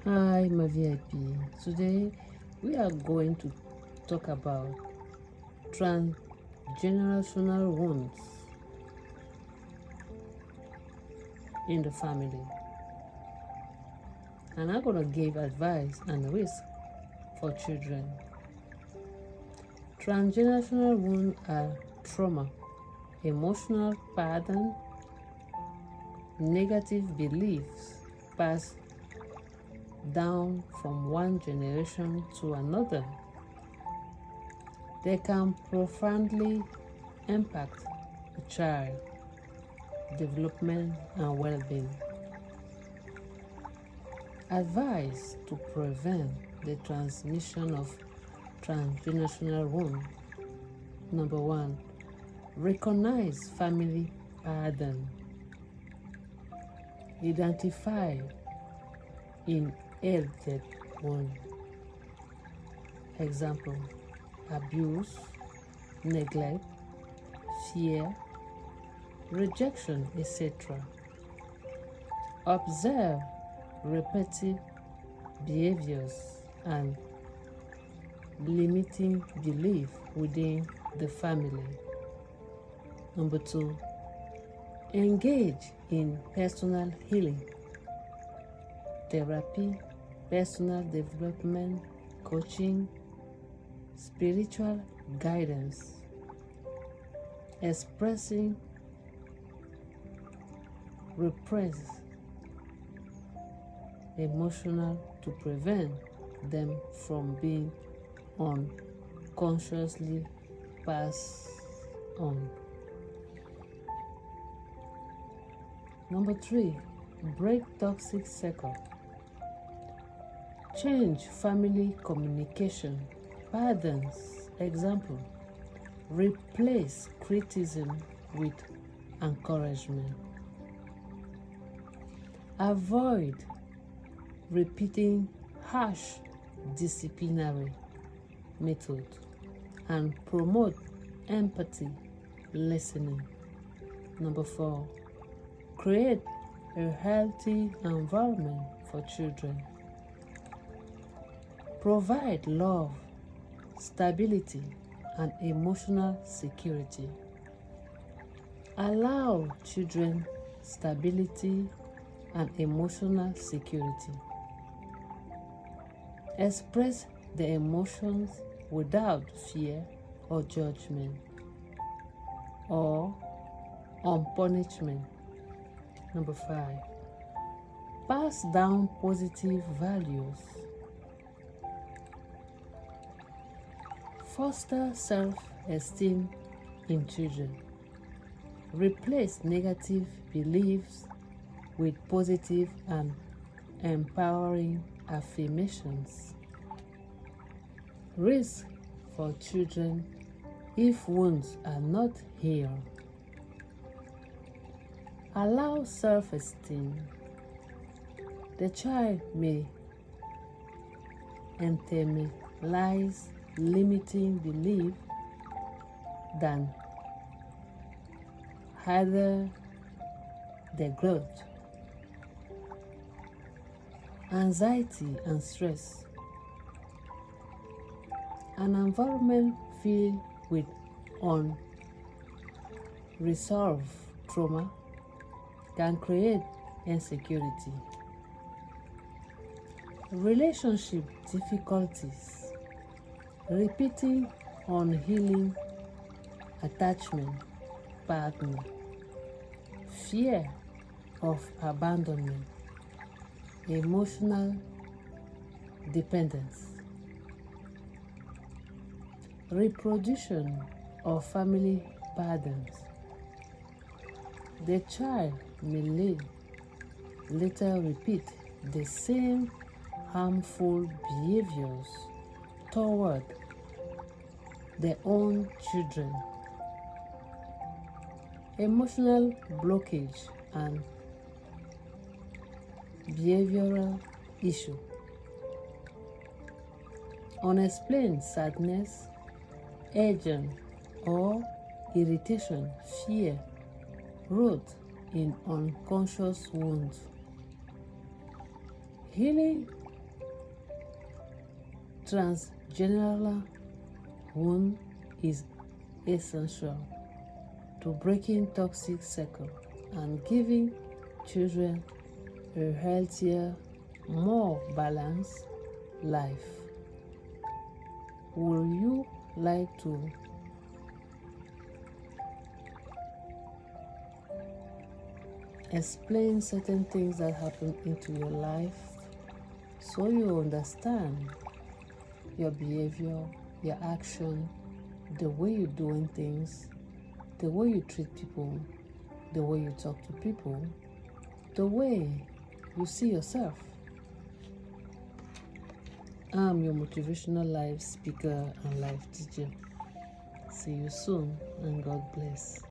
Hi, my VIP. Today we are going to talk about transgenerational wounds in the family. And I'm going to give advice and risk for children. Transgenerational wounds are trauma, emotional pattern, negative beliefs passed down from one generation to another. They can profoundly impact a child development and well-being. Advice to prevent the transmission of transgenerational wound. Number 1. Recognize family pattern. Identify inherited wound. Example: abuse, neglect, fear, rejection, etc. Observe repetitive behaviors and limiting belief within the family. Number 2. Engage in personal healing, therapy, personal development, coaching, spiritual guidance, expressing repressed emotional to prevent them from being unconsciously passed on. Number 3. Break toxic cycle. Change family communication patterns. Example: replace criticism with encouragement. Avoid repeating harsh disciplinary method and promote empathy listening. Number 4. Create a healthy environment for children. Provide love, stability, and emotional security. Allow children stability and emotional security. Express the emotions without fear or judgment or on punishment. Number 5. Pass down positive values. Foster self-esteem in children. Replace negative beliefs with positive and empowering affirmations. Risk for children if wounds are not healed. Allow self-esteem. The child may internalize limiting belief than hinder the growth. Anxiety and stress. An environment filled with unresolved trauma can create insecurity. Relationship difficulties. Repeating unhealing attachment partner. Fear of abandonment. Emotional dependence. Reproduction of family patterns. The child may later repeat the same harmful behaviors toward their own children. Emotional blockage and behavioral issue. Unexplained sadness, anger, or irritation, fear, rot in unconscious wounds. Healing Transgenerational wound is essential to breaking toxic cycle and giving children a healthier, more balanced life. Would you like to explain certain things that happen into your life so you understand your behavior, your action, the way you're doing things, the way you treat people, the way you talk to people, the way you see yourself? I'm your motivational life speaker and life teacher. See you soon, and God bless.